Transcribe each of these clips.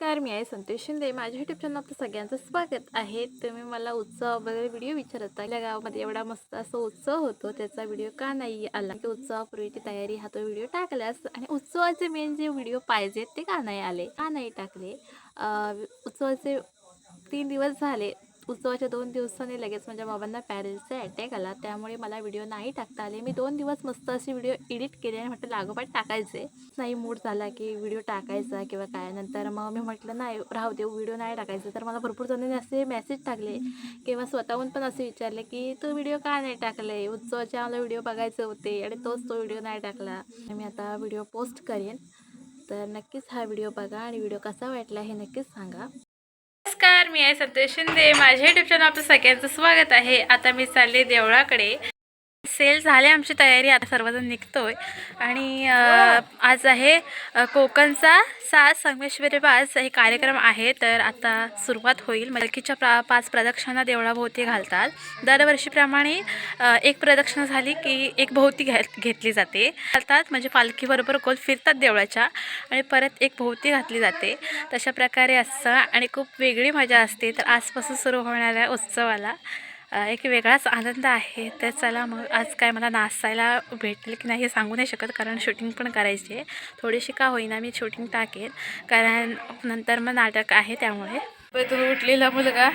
नमस्कार, मी आहे संतोष शिंदे. माझ्या यूट्यूब चॅनल आपलं सगळ्यांचं स्वागत आहे. तुम्ही मला उत्सव वगैरे व्हिडिओ विचारत आहे. गावामध्ये एवढा मस्त असा उत्सव होतो, त्याचा व्हिडिओ का नाही आला? की उत्सवापूर्वीची तयारी हा तो व्हिडिओ टाकलास आणि उत्सवाचे मेन जे व्हिडिओ पाहिजेत ते का नाही आले, का नाही टाकले? उत्सवाचे 3 दिवस झाले. उत्सवाच्या 2 दिवसांनी लगेच माझ्या बाबांना पॅरेलचा अटॅक आला, त्यामुळे मला व्हिडिओ नाही टाकता आले. मी 2 दिवस मस्त असे व्हिडिओ एडिट केले आणि म्हटलं लागोपाठ टाकायचे. नाही मूड झाला की व्हिडिओ टाकायचा किंवा काय. नंतर मग मी म्हटलं नाही राहू दे, व्हिडिओ नाही टाकायचं. तर मला भरपूर जणांनी असे मेसेज टाकले किंवा स्वतःहून पण असे विचारले की तू व्हिडिओ का नाही टाकले, उत्सवाचे आम्हाला व्हिडिओ बघायचे होते आणि तोच तो व्हिडिओ नाही टाकला. मी आता व्हिडिओ पोस्ट करेन, तर नक्कीच हा व्हिडिओ बघा आणि व्हिडिओ कसा वाटला हे नक्कीच सांगा. नमस्कार, मी आहे संतोष शिंदे. माझ्या यूट्यूब चॅनल आपलं सगळ्यांचं स्वागत आहे. आता मी चालले देवळाकडे. सेल झाले, आमची तयारी आता सर्वजण निघतोय आणि आज आहे कोकणचा साज संगमेश्वरी पास हे कार्यक्रम आहे. तर आता सुरुवात होईल. पालखीच्या 5 प्रदक्षिणा देवळाभोवती घालतात. दरवर्षीप्रमाणे एक प्रदक्षिणा झाली की एक भोवती घेतली जाते घालतात, म्हणजे पालखीबरोबर गोल फिरतात देवळाच्या आणि परत एक भोवती घातली जाते. तशा प्रकारे असतं आणि खूप वेगळी मजा असते. तर आजपासून सुरू होणाऱ्या उत्सवाला एक वेगळाच आनंद आहे. तर चला मग आज काय मला नाचायला भेटेल की नाही हे सांगू नाही शकत, कारण शूटिंग पण करायची आहे. थोडीशी का होईना मी शूटिंग टाकेन, कारण नंतर मग नाटक आहे. त्यामुळे तो उठलेला मुलगा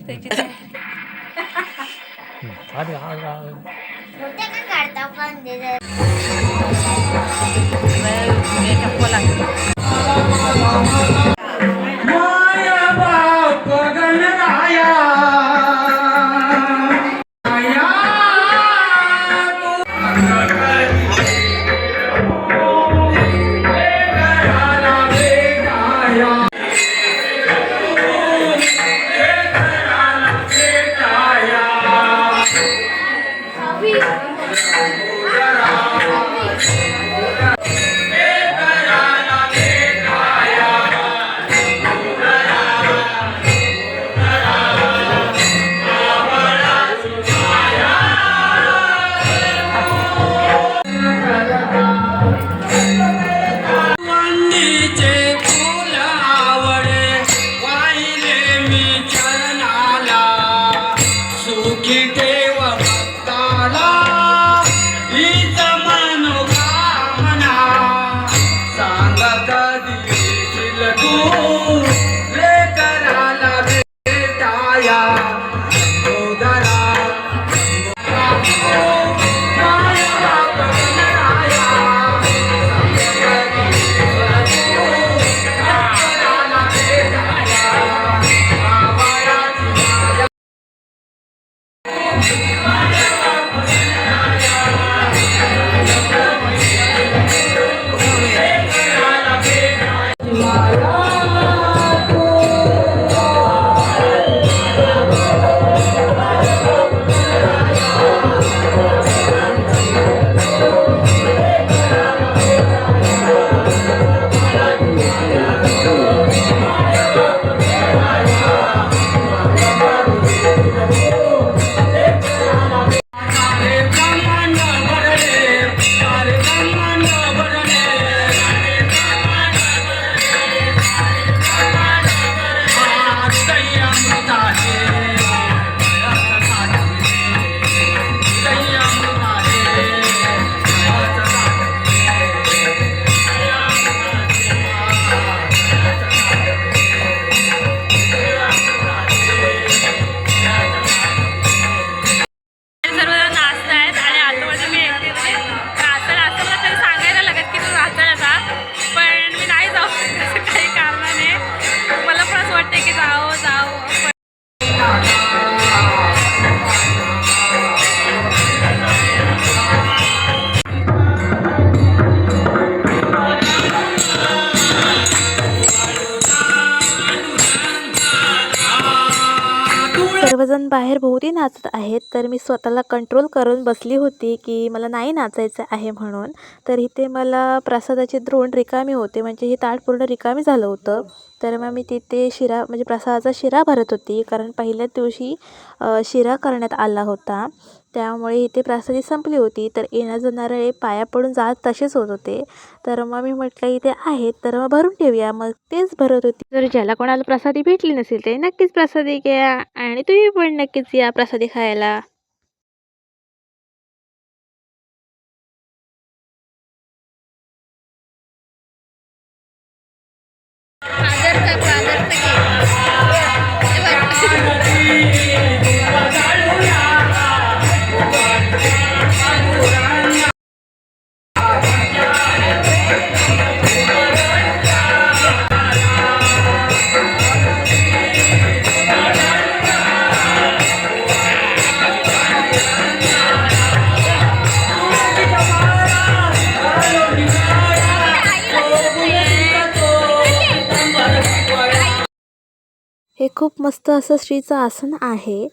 त्याची सर्वजण बाहेर भोवती नाचत आहेत. तर मी स्वतःला कंट्रोल करून बसली होती की मला नाही नाचायचं आहे म्हणून. तर इथे मला प्रसादाचे द्रोण रिकामी होते, म्हणजे हे ताट पूर्ण रिकामी झालं होतं. तर मग मी तिथे शिरा म्हणजे प्रसादाचा शिरा भरत होती, कारण पहिल्याच दिवशी शिरा करण्यात आला होता. त्यामुळे इथे प्रसादी संपली होती. तर येण्या जाणारे पाया पडून जात तसेच होत होते. तर मग मी म्हटलं इथे आहेत तर मग भरून ठेवूया. मग तेच भरत होती. जर ज्याला कोणाला प्रसादी भेटली नसेल ते नक्कीच प्रसादी घ्या आणि तुम्ही पण नक्कीच या प्रसादी खायला. हे खूप मस्त असं श्रीचं आसन आहे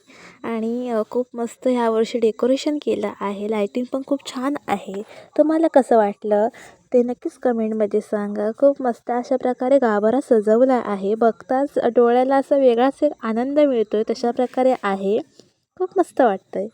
आणि खूप मस्त ह्यावर्षी डेकोरेशन केलं आहे. लायटिंग पण खूप छान आहे. तुम्हाला कसं वाटलं ते नक्कीच कमेंटमध्ये सांगा. खूप मस्त अशा प्रकारे गाभारा सजवला आहे. बघताच डोळ्याला असा वेगळाच एक आनंद मिळतोय तशा प्रकारे आहे. खूप मस्त वाटतंय.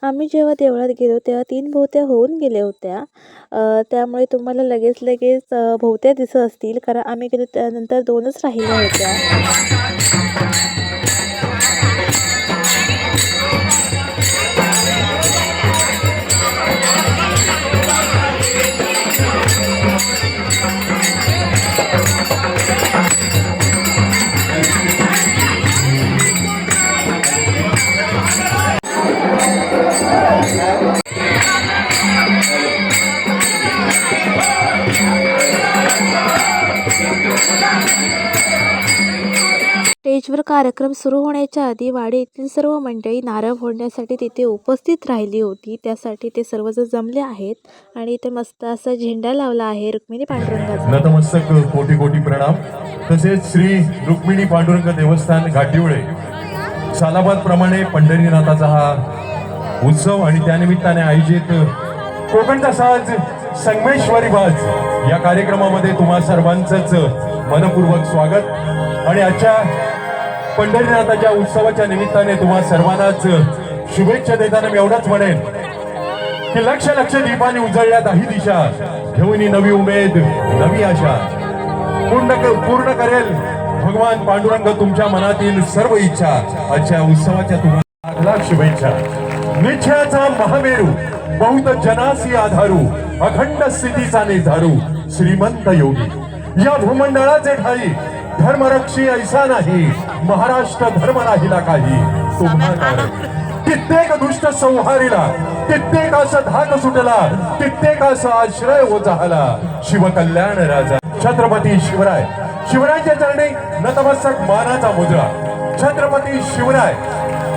आम्ही जेव्हा देवळात गेलो तेव्हा 3 भोवत्या होऊन गेल्या होत्या. त्यामुळे तुम्हाला लगेच भोवत्या दिसत असतील कारण आम्ही गेलो त्यानंतर 2च राहिल्या होत्या. स्टेजवर कार्यक्रम सुरू होण्याच्या आधी वाडी येथील सर्व मंडळी नारळ फोडण्यासाठी तिथे उपस्थित राहिली होती. त्यासाठी ते सर्वजण जमले आहेत आणि इथे मस्त असा झेंडा लावला आहे रुक्मिणी पांडुरंगाचा. नतमस्तक कोटी कोटी प्रणाम. तसेच श्री रुक्मिणी पांडुरंग देवस्थान घाटिवळे सालाबाद प्रमाणे पंढरीनाथाचा हा उत्सव आणि त्यानिमित्ताने आयोजित कोकणचा साज संगमेश्वरी बाज या कार्यक्रमामध्ये तुम्हा सर्वांचंच मनपूर्वक स्वागत. आणि आजच्या पंढरीनाथाच्या उत्सवाच्या निमित्ताने तुम्हा सर्वांनाच शुभेच्छा देताना मी एवढंच म्हणेन की लक्ष लक्ष दीपाने उजळल्या दाही दिशा घेऊन नवी उमेद नवी आशा पूर्ण करेल भगवान पांडुरंग तुमच्या मनातील सर्व इच्छा. आजच्या उत्सवाच्या तुम्हाला लाख शुभेच्छा. निश्चयाचा महामेरू बहुत जनासी आधारू अखंड स्थितीचा निर्धारू श्रीमंत योगी या भूमंडळाचे ठाई धर्मरक्षी ऐसा नाही महाराष्ट्र धर्म राहिला काही तुम्हाला. कित्येक दुष्ट संहारीला कित्येकाचा धाक सुटला कित्येकाचा आश्रय हो झाला शिवकल्याण राजा छत्रपती शिवराय. शिवरायांच्या चरणी नतमस्तक मानाचा मुद्रा. छत्रपती शिवराय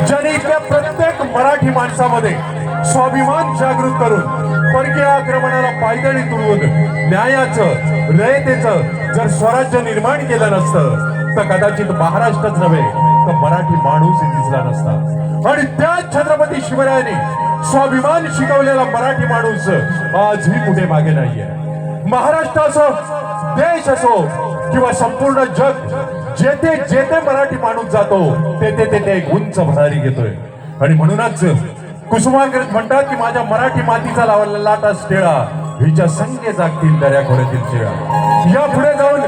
ज्यांनी इथल्या प्रत्येक मराठी माणसामध्ये स्वाभिमान जागृत करून परकीय आक्रमणाला पायदळी तुडवून न्यायाचं रयतेचं जर स्वराज्य निर्माण केलं नसतं तर कदाचित महाराष्ट्रच नव्हे तर मराठी माणूस दिसला नसता. आणि त्याच छत्रपती शिवरायांनी स्वाभिमान शिकवलेला मराठी माणूस आजही कुठे मागे नाहीये. महाराष्ट्र असो देश असो किंवा संपूर्ण जग जेथे जेथे मराठी माणूस जातो तेथे तेथे एक उंच भरारी घेतोय. आणि म्हणूनच कुसुमाग्रज म्हणतात की माझ्या मराठी मातीचा लावलेला लाटास टेळा हिच्या संख्ये जागतील दर्या खोऱ्यातील शेळा. या पुढे जाऊन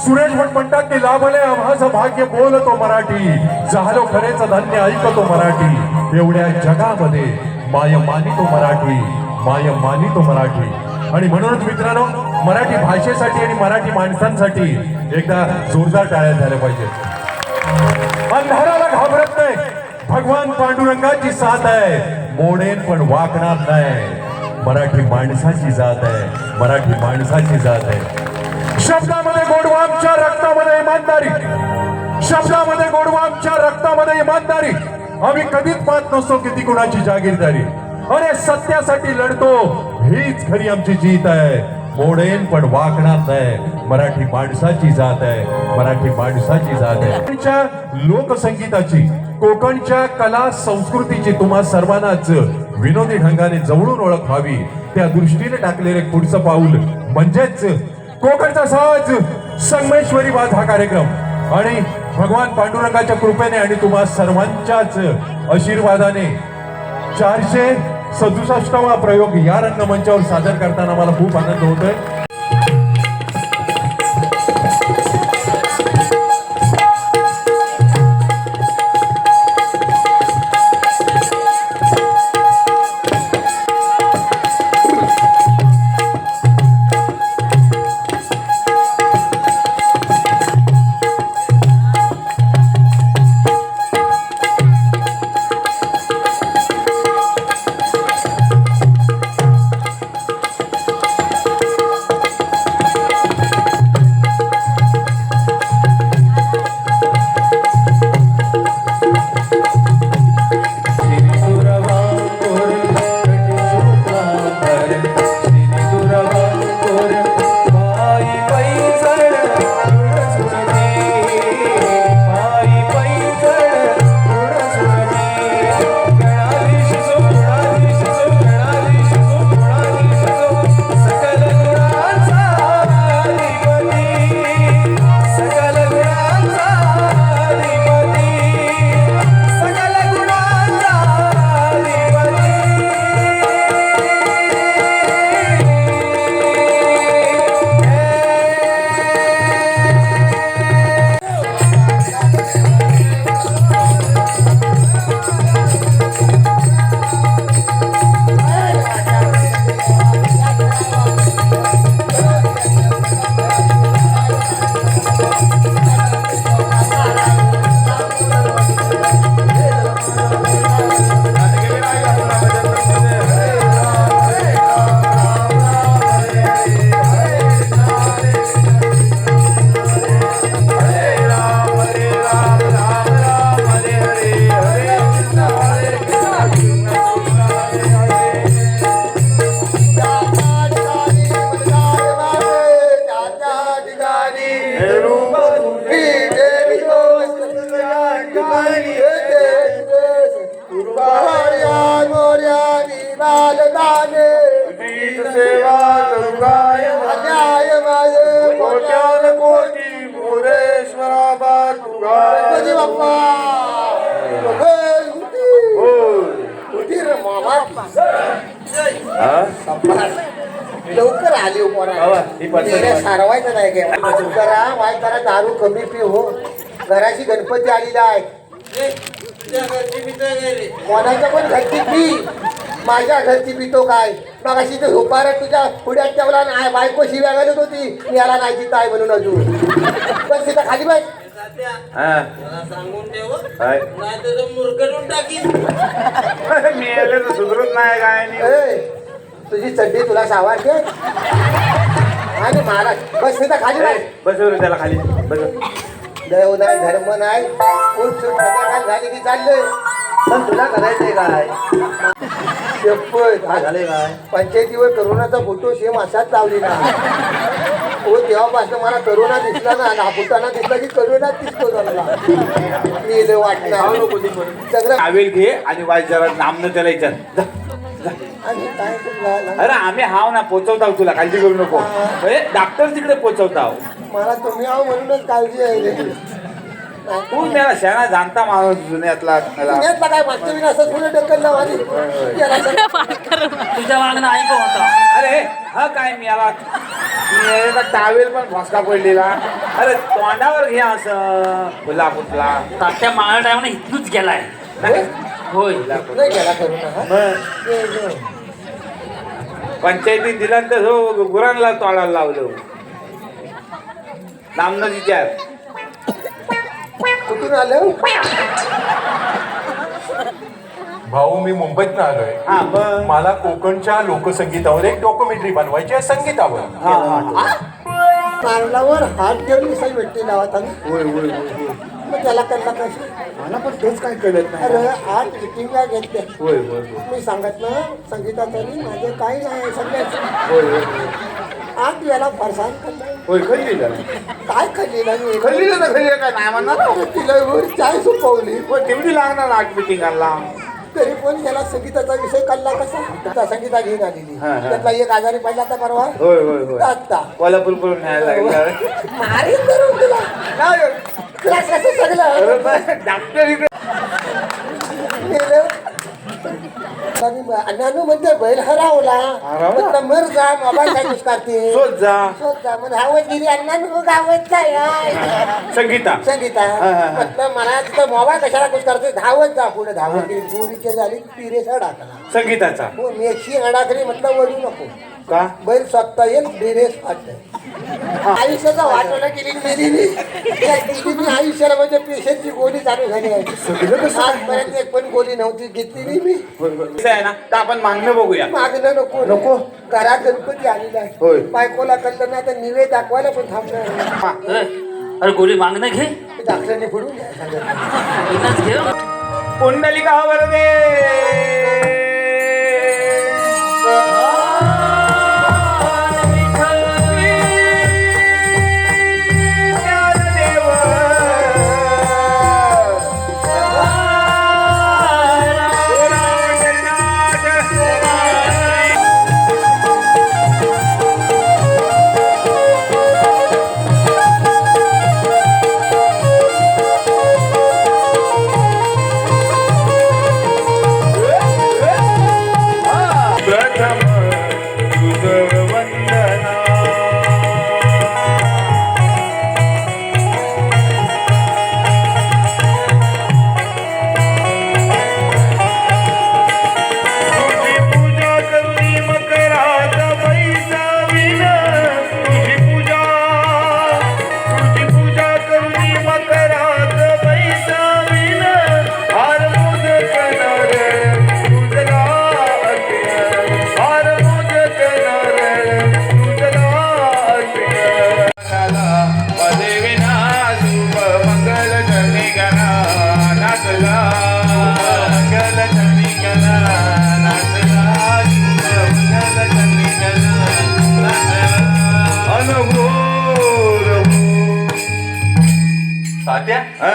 सुरेश भट म्हणतात की लाभले आम्हाचं भाग्य बोलतो मराठी झालो खरेच धन्य ऐकतो मराठी. एवढ्या जगामध्ये माय मानितो मराठी, माय मानितो मराठी. आणि म्हणूनच मित्रांनो, मराठी भाषेसाठी आणि मराठी माणसांसाठी एकदा जोरदार टाळ्या झाल्या पाहिजेत. अंधाराला घाबरत नाही, भगवान पांडुरंगाची साथ आहे, मोडेन पण वाकणार नाही. मराठी माणसाची जात आहे, मराठी माणसाची जात आहे. शब्दामध्ये गोडवा, आमच्या रक्तामध्ये इमानदारी. शब्दामध्ये गोडवा, आमच्या रक्तामध्ये इमानदारी. आम्ही कधीच पाहत नसतो किती कुणाची जागीरदारी. अरे सत्यासाठी लढतो, हीच खरी आमची जीत आहे. मोडेन पण वाकणार नाही, मराठी माणसाची जात आहे, मराठी माणसाची जात आहे. कोकणच्या लोकसंगीताची, कोकणच्या कला संस्कृतीची तुम्हा सर्वांनाच विनोदी ढंगाने जवळून ओळख व्हावी, त्या दृष्टीने टाकलेले पुढचं पाऊल म्हणजेच कोकणचा साज संगमेश्वरी वाद हा कार्यक्रम. आणि भगवान पांडुरंगाच्या कृपेने आणि तुम्हा सर्वांच्याच आशीर्वादाने 467वा प्रयोग या रंगमंचावर सादर करताना मला खूप आनंद होतोय. लवकर आली सारवायचं नाही करा वाईट करा, दारू कमी पी हो. घराची गणपती आलेला आहे, कोणाच्या पण घरची पी, माझ्या घरची पितो काय. मग अशी ते झोपारा तुझ्या पुढ्यात ठेवला नाही, बायको शिव्या घालत होती, मी याला नाही तिथं आहे म्हणून अजून. पण तिथं खाली बाय सांगून ठेव, नाही तर मुरकडून टाकीन. मी सुधरत नाही काय. तुझी चड्डी तुला सावारते आणि महाराज बस तिथं खाली बाय. बसवर त्याला खाली बस. देव नाही, धर्म नाही, खूप सूट संध्याकाळ झाली की चाललंय. पण तुला करायचंय काय? शपथ झाले काय? पंचायतीवर करोनाचा फोटो सेम असाच लावलेला हो. तेव्हापासून मला करोना दिसला ना, नापुताना दिसला की करोना दिसतो झाला. मी लय वाटणार सगळं आवेल घे आणि वाईट जरा नामनं त्याला विचार. आणि काय झालं? अरे आम्ही हाव ना, पोचवताव तुला, काळजी करू नको. डॉक्टर तिकडे पोचवताव. मला तुम्ही आहो म्हणूनच काळजी आहे रे. तू त्याला शाळा जाणता माणूस जुन्यातला. पुण्यातला काय मागच्या वेळी असं पुणे ढकलला माझी. तुझ्या मागणं ऐक होता. अरे हा काय मी याला टावेल पण फसका पडलेला. अरे तोंडावर घ्या असं फुला फुटला. तात्या माळा टायमाने इथूनच गेलाय. होय नाही गेला करू नका मग पंचायतीत दिला तर हो गुरांना तोडायला लावलं नामनं विचार कुठून आलं भाऊ मी मुंबईत आलोय हा मग मला कोकणच्या लोकसंगीतावर एक डॉक्युमेंटरी बनवायची आहे संगीतावर. हा हा कारणावर हात ठेवून सही भेटते नावात होय होय होय मग त्याला करला कशी मला पण तेच काय कळत नाही अरे आठ मिटिंगला घेतल्या होय होय होय मी सांगत ना संगीतातरी माझं काही नाही सगळ्याच होय होय आठ वेळा फरसाण खाल्लं होय खल्लीला काय खाल्लेलं मी खल्लीला ना खल्लीला काय नाही म्हणणार अरे तिला वर चाय सुपवली पण तेवढी लागणार आठ मिटिंगाला तरी पण त्याला संगीताचा विषय काढला कसा आता संगीता घेऊन आलेली हा, हा. त्यातला एक आजारी पडला तर परवा होय होय होय आता कोल्हापूर करून न्यायला लागला मारीन करून तुला तुला कसं सगळं डॉक्टर इकडे नानू म्हणजे बैल हरावला हरावला? म्हटलं मर जा मोबाईल काय यूज करते शोध जा शोध जा मग धावत गेली अण्णा गावत जाय संगीता संगीता हा, हा. म्हटलं मला तिथं मोबाईल कशाला यूज करते धावत जा पुढे धावत गेली गोरीच्या झाली पिरेसा टाकला संगीताचा हो मेक्षी अडाकरी म्हटलं वळू नको का बैल स्वतः एक ड्रेस फाटलं आयुष्याचा वाटवला केली मेली मी आयुष्याला म्हणजे पेशंटची गोळी चालू झाली आहे आजपर्यंत एक पण गोळी नव्हती घेतली नाही मी कसं आहे ना तर आपण मागणं बघूया मागणं नको नको घरात गणपती आलेला होय. आहे बायकोला कळलं ना तर निवे दाखवायला पण थांबणार नाही. अरे गोळी मागणं घे डॉक्टरने फोडून द्या सांगत. इथंच घे पुंडलिका वरदे प्रथम तुझ वंदना तुझी पूजा करुणी मकरात बैसावीन तुझी पूजा करुणी मकरात बैसावीन हार मोदक नर तुझला हार मोदक नर तुझला पदे विना शुभ मंगल जनी गणा नाचला मंगल जनी गणा नाचला शुभ मंगल जनी गणा नाचला अनघोर तात्या हा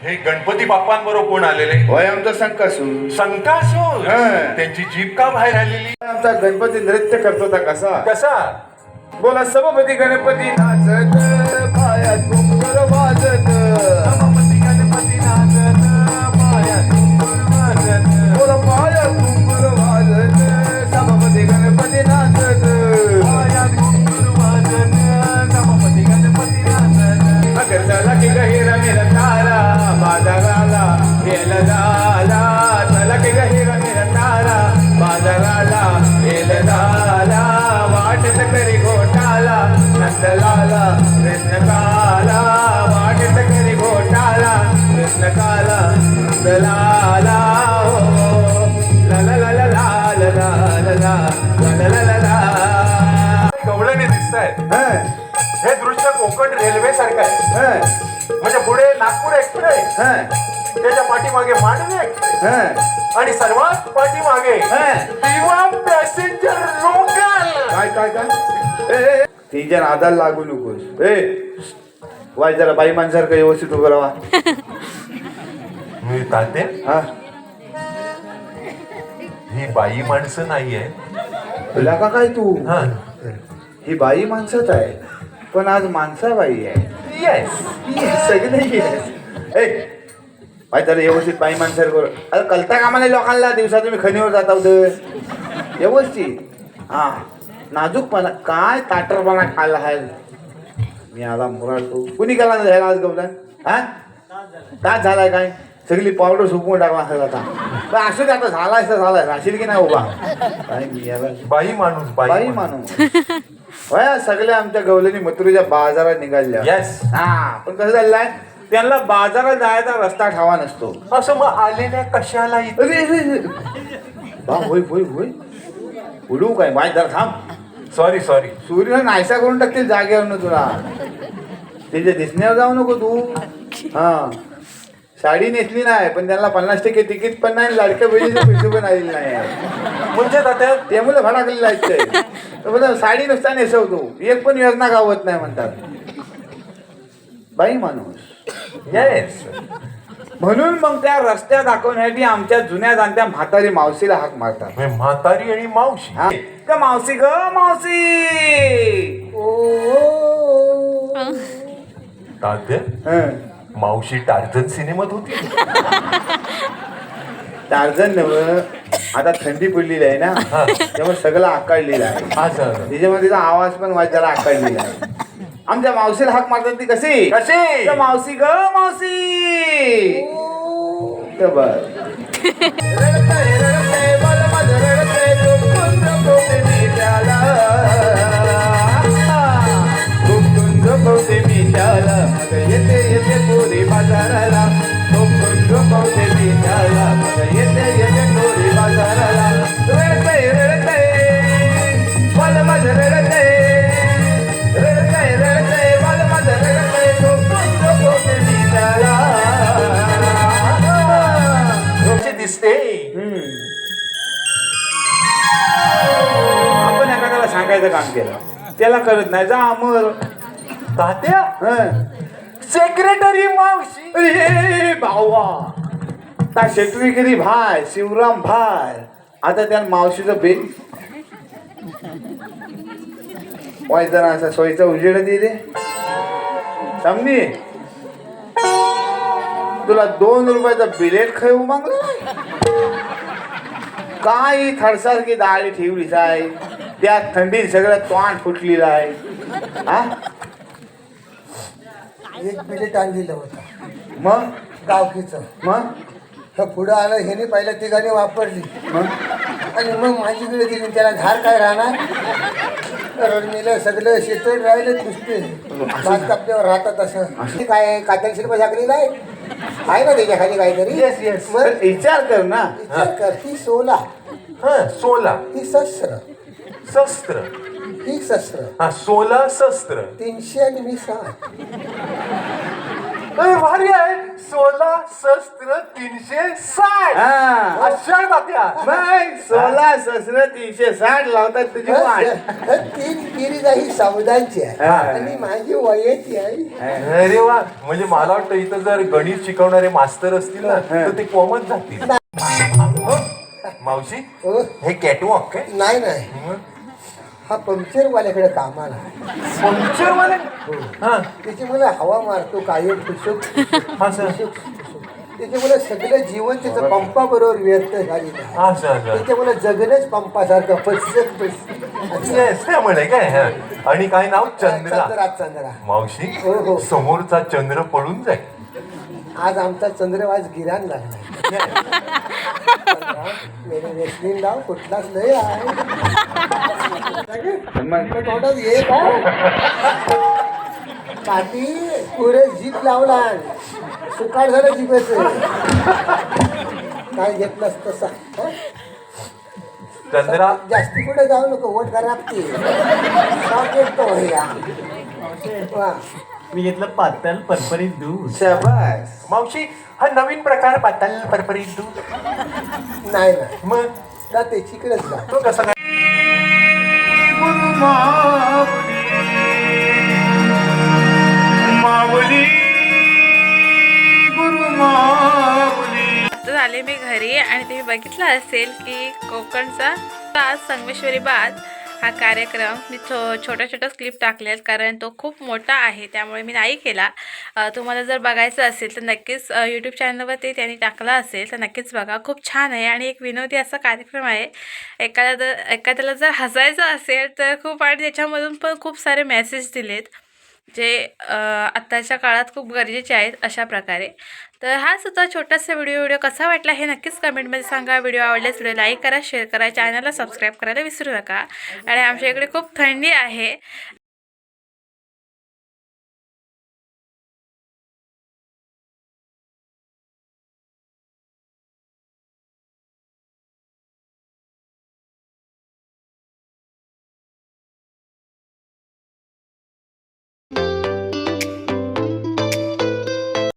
हे गणपती बाप्पांबरोबर कोण आलेले होय आमचा संकासूर संकासूर हा. त्यांची जीभ का बाहेर आलेली आमचा गणपती नृत्य करत होता कसा कसा बोला सभापती गणपती नाचत पायात घुंगूर वाजत सभापती गणपती नाचत पायात घुंगूर वाजत. बोला पायात घुंगूर वाजत सभापती गणपती नाचत पायात घुंगूर वाजत. सभापती गणपती नाचत. अगर चला की गहिर मेरा तारा बाजाराला गेल झाला चला की गहिर मेरा तारा बाजाराला गेल झाला वाटत करी घोटाला नंदलाला कृष्ण काला वाटत करी घोटाला कृष्ण काला नंदलाला हो ला ला ला ला ला ला ला ला ला ला ला ला गवळणी दिसत आहेत. हे दृश्य कोकण रेल्वे सारखं आहे. म्हणजे पुढे नागपूर एक्सप्रेस त्याच्या पाठीमागे मांडवी एक्सप्रेस आणि सर्वात पाठीमागे दिवा पॅसेंजर लोकल. काय काय काय तिच्या नादाला लागू नकोस वाय जरा बाई माणसारखं व्यवस्थित उभं राहा मी तात्या हा ही बाई माणसं नाहीये. तुला का काय तू हा ही बाई माणसाच आहे पण आज माणसा बाई आहे येस सगळे yes. ए बाई जरा व्यवस्थित बाई माणसारखं अरे कलता कामाला लोकांना दिवसा तुम्ही खणीवर जाता होतं व्यवस्थित हा नाजूकपणा काय ताटरपणा खायला आहे मी आला मुराडतो कुणी केला ना ह्याला आज गवला हा तास झालाय काय सगळी पावडर सुकवून टाकला असेल आता पण असू दे आता झाला असं झालाय राशील की नाही उभा काय मी याला बाई माणूस बाई माणूस होय सगळ्या आमच्या गवलेनी मथुरेच्या बाजारात निघाल्या Yes. हा पण कसं झालंय त्यांना बाजारात जायचा रस्ता ठावा नसतो असं मग आलेल्या कशाला इथे? अरे अरे, अरे. बा होय होय होय उडू काय माय जरा थांब सॉरी सूर्य नाहीसा करून टाकतील जागेवर ना तुला त्याच्या दिसण्यावर जाऊ नको तू हा साडी नेसली नाही पण त्यांना 50% तिकीट पण नाही लाडक्या बहिणीचे पैसे पण आलेले नाही म्हणजे तात्या त्यामुळे भडाकलेला आहे साडी नुसता नेसवतो एक पण योजना गावत नाही म्हणतात बाई माणूस येस म्हणून मग त्या रस्त्या दाखवण्यासाठी आमच्या जुन्या जाणत्या म्हातारी मावशीला हाक मारतात म्हातारी आणि मावशी हा का मावशी ग मावशी तात्या हं. मावशी टार्झन सिनेमात होती. टार्झन नव आता थंडी पडलेली आहे ना त्यामुळे सगळं आकाळलेलं आहे असं त्याच्यामध्ये तिचा आवाज पण माझ्याला आकाळलेला आहे आमच्या मावशीला हाक मारतात ती कशी कशी? तर मावशी ग मावशी तर बस रडतंय, रडतंय, मला माझं रडतंय, झोपून झोपवते मी त्याला. झोपून झोपवते मी त्याला. मग येते येते पोरी बाजाराला झोपून झोपवते मी त्याला. मग येते येते पोरी बाजाराला रडतंय, रडतंय, मला माझं रडतंय, रडतंय, रडतंय, मला माझं रडतंय, झोपून झोपवते मी त्याला. दिसते आपण एखाद्याला सांगायचं काम केलं त्याला कळत नाही जा अमर तात्या हं. सेक्रेटरी मावशी अरे भावा ता शेतवीगिरी भाय शिवराम भाय आता त्या मावशीचं बे वाय जरा असा सोयीचा उजेड दिले समनी तुला 2 रुपयाचा बिलेट खाऊ मागला काही थडसारखी डाळी ठेवलीच आहे त्या थंडीत सगळं तोंड फुटलेलं आहे हा एक बिलेट आणलेलं होतं मग गावकीचं मग हे पुढं आलं ह्याने पहिल्या तिघाने वापरली मग आणि मग माझीकडे दिली त्याला धार काय राहणार रडणीला सगळं शेतळ राहिले नुसते भात कापल्यावर राहतात असं काय आहे कातल शिल्प झाकलेलं आहे ना त्याच्या खाली काहीतरी येस येस मग विचार कर ना विचार कर ही 16 हा 16 ही शस्त्र शस्त्र ही शस्त्र हा 16 शस्त्र 300 आणि मी 60 भारी आहे 16 शस्त्र 360 हा अशा तात्या मग 16 सहस्र 360 लावतात तुझी वाट तीन पिढी ही सौदांची आहे हा. आणि माझी वयाची आहे अरे वा म्हणजे मला वाटतं इथं जर गणित शिकवणारे मास्तर असतील ना तर ते कॉमन जातील हो? मावशी हो? हे कॅटवॉक काय नाही नाही हा पंक्चरवाल्याकडे कामाला पंक्चर वाले हा त्याची मला हवा मारतो कायम फुसुक हा सर त्याच्यामुळे सगळं जीवन त्याचं पंपाबरोबर व्यर्थ झालेलं आहे असं असं त्याच्यामुळे जगणंच पंपासारखं फसक Yes, त्यामुळे काय हा. आणि काय नाव चंद्रा चंद्रा चंद्रा मावशी हो, हो. समोरचा चंद्र पडून जाईल आज आमचा चंद्रवाज गिराण लागला मेरे रेसलिंग डाव कुठलाच नाही आहे तोंडात ये पाटी पुढे जीप लावला सुकाळ झालं जीपेचं काय घेतलंस तसा हं? चंद्रा जास्ती पुढे जाऊ नको वोट खराबती शॉक येतो वा मी घेतलं पातळ परपरीत दूध शाबास मावशी हा नवीन प्रकार पातळ परपरीत दूध नाही नाही मग जा त्याच्याकडेच जा तो कसा काय आता झाले मी घरी आणि तुम्ही बघितलं असेल की कोकणचा आज संगमेश्वरी बात हा कार्यक्रम मी छोट्या छोट्या क्लिप टाकल्यात कारण तो खूप मोठा आहे त्यामुळे मी नाही केला. तुम्हाला जर बघायचं असेल तर नक्कीच यूट्यूब चॅनलवरती त्यांनी टाकला असेल तर नक्कीच बघा. खूप छान आहे आणि एक विनोदी असा कार्यक्रम आहे. एखाद्याला जर हसायचं असेल तर खूप आणि त्याच्यामधून पण खूप सारे मेसेज दिलेत जे आत्ताच्या काळात खूप गरजेचे आहेत अशा प्रकारे. तर हाच होता छोटासा व्हिडिओ कसा वाटला हे नक्कीच कमेंटमध्ये सांगा. व्हिडिओ आवडल्यास व्हिडिओ लाईक करा, शेअर करा, चॅनलला सबस्क्राईब करायला विसरू नका. आणि आमच्या इकडे खूप थंडी आहे.